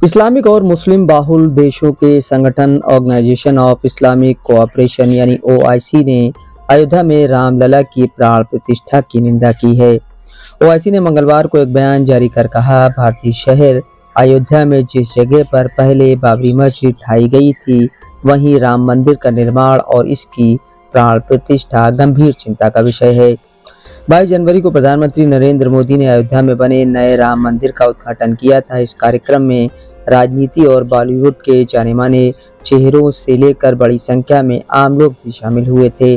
Islamic और मुस्लिम बाहुल देशों के संगठन ऑर्गेनाइजेशन ऑफ इस्लामिक कोऑपरेशन यानी OIC ने अयोध्या में रामलला की प्राण प्रतिष्ठा की निंदा की है। OIC ने मंगलवार को एक बयान जारी कर कहा, भारतीय शहर अयोध्या में जिस जगह पर पहले बाबरी मस्जिद ढाई गई थी, वहीं राम मंदिर का निर्माण और इसकी प्राण प्रतिष्ठा गंभीर चिंता का विषय है। 22 जनवरी को प्रधानमंत्री नरेंद्र मोदी ने अयोध्या में बने नए राम मंदिर का उद्घाटन किया था। इस कार्यक्रम में राजनीति और बॉलीवुड के जाने माने चेहरों से लेकर बड़ी संख्या में आम लोग भी शामिल हुए थे।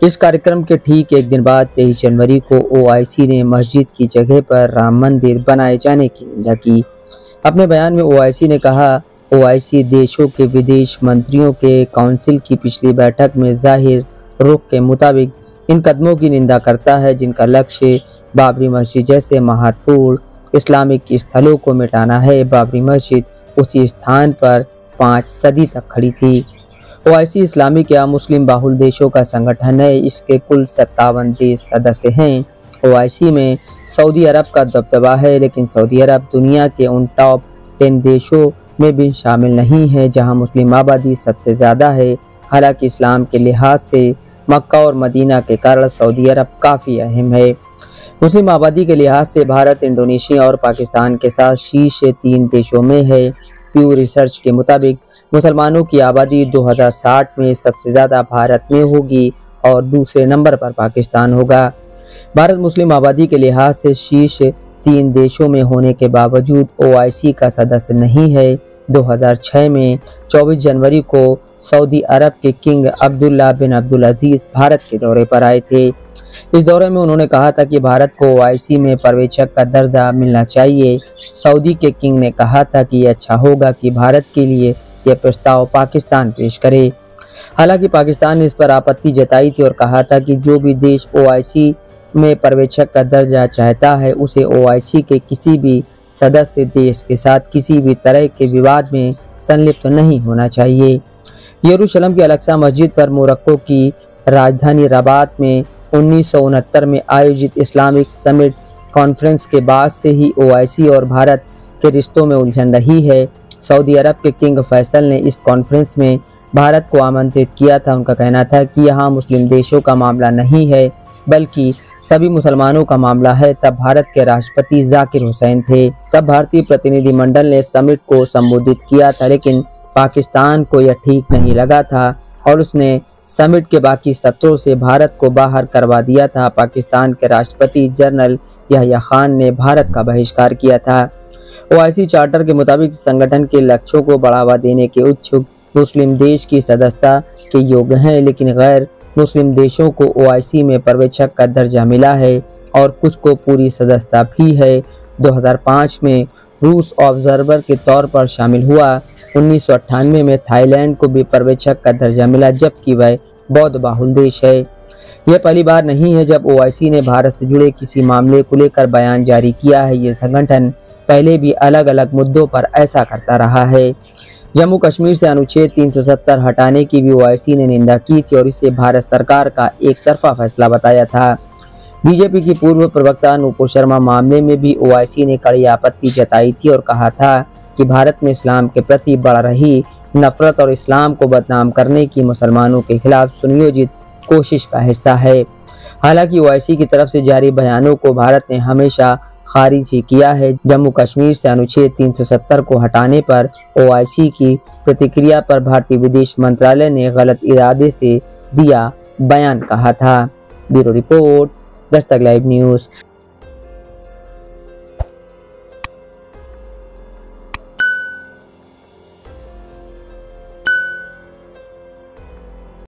इस कार्यक्रम के ठीक एक दिन बाद 23 जनवरी को OIC ने मस्जिद की जगह पर राम मंदिर बनाए जाने की निंदा की। अपने बयान में OIC ने कहा, OIC देशों के विदेश मंत्रियों के काउंसिल की पिछली बैठक में जाहिर रुख के मुताबिक इन कदमों की निंदा करता है, जिनका लक्ष्य बाबरी मस्जिद जैसे महत्वपूर्ण इस्लामिक स्थलों को मिटाना है। बाबरी मस्जिद उसी स्थान पर 5 सदी तक खड़ी थी। OIC इस्लामिक या मुस्लिम बाहुल देशों का संगठन है। इसके कुल 57 देश सदस्य हैं। OIC में सऊदी अरब का दबदबा है, लेकिन सऊदी अरब दुनिया के उन टॉप 10 देशों में भी शामिल नहीं है जहां मुस्लिम आबादी सबसे ज्यादा है। हालांकि इस्लाम के लिहाज से मक्का और मदीना के कारण सऊदी अरब काफी अहम है। मुस्लिम आबादी के लिहाज से भारत, इंडोनेशिया और पाकिस्तान के साथ शीर्ष 3 देशों में है। प्यू रिसर्च के मुताबिक मुसलमानों की आबादी 2060 में सबसे ज्यादा भारत में होगी और दूसरे नंबर पर पाकिस्तान होगा। भारत मुस्लिम आबादी के लिहाज से शीर्ष 3 देशों में होने के बावजूद OIC का सदस्य नहीं है। 2006 में 24 जनवरी को सऊदी अरब के किंग अब्दुल्ला बिन अब्दुल अजीज भारत के दौरे पर आए थे। इस दौरे में उन्होंने कहा था कि भारत को OIC में पर्यवेक्षक का दर्जा मिलना चाहिए। सऊदी के किंग ने कहा था कि यह अच्छा होगा कि भारत के लिए यह प्रस्ताव पाकिस्तान पेश करे। हालांकि पाकिस्तान ने इस पर आपत्ति जताई थी और कहा था कि जो भी देश OIC में पर्यवेक्षक का दर्जा चाहता है, उसे OIC के किसी भी सदस्य देश के साथ किसी भी तरह के विवाद में संलिप्त नहीं होना चाहिए। यरूशलेम की अल-अक्सा मस्जिद पर मोरक्को की राजधानी रबात में 1969 में आयोजित इस्लामिक समिट कॉन्फ्रेंस के बाद से ही OIC और भारत के रिश्तों में उलझन रही है। सऊदी अरब के किंग फैसल ने इस कॉन्फ्रेंस में भारत को आमंत्रित किया था। उनका कहना था कि यहाँ मुस्लिम देशों का मामला नहीं है, बल्कि सभी मुसलमानों का मामला है। तब भारत के राष्ट्रपति जाकिर हुसैन थे। तब भारतीय प्रतिनिधिमंडल ने समिट को संबोधित किया था, लेकिन पाकिस्तान को यह ठीक नहीं लगा था और उसने समिट के बाकी सत्रों से भारत को बाहर करवा दिया था। पाकिस्तान के राष्ट्रपति जनरल याह्या खान ने भारत का बहिष्कार किया था। OIC चार्टर के मुताबिक संगठन के लक्ष्यों को बढ़ावा देने के इच्छुक मुस्लिम देश की सदस्यता के योग्य हैं, लेकिन गैर मुस्लिम देशों को OIC में पर्यवेक्षक का दर्जा मिला है और कुछ को पूरी सदस्यता भी है। 2005 में रूस ऑब्जर्वर के तौर पर शामिल हुआ। 1998 में थाईलैंड को भी पर्यवेक्षक का दर्जा मिला, जबकि वह बौद्ध बाहुल देश है। यह पहली बार नहीं है जब OIC ने भारत से जुड़े किसी मामले को लेकर बयान जारी किया है। यह संगठन पहले भी अलग अलग मुद्दों पर ऐसा करता रहा है। जम्मू कश्मीर से अनुच्छेद 370 हटाने की भी OIC ने निंदा की थी और इसे भारत सरकार का एक तरफा फैसला बताया था। बीजेपी की पूर्व प्रवक्ता नूपुर शर्मा मामले में भी OIC ने कड़ी आपत्ति जताई थी और कहा था कि भारत में इस्लाम के प्रति बढ़ रही नफरत और इस्लाम को बदनाम करने की मुसलमानों के खिलाफ सुनियोजित कोशिश का हिस्सा है। हालांकि OIC की तरफ से जारी बयानों को भारत ने हमेशा खारिज ही किया है। जम्मू कश्मीर से अनुच्छेद 370 को हटाने पर OIC की प्रतिक्रिया पर भारतीय विदेश मंत्रालय ने गलत इरादे से दिया बयान कहा था। Bureau report, Dastak live news.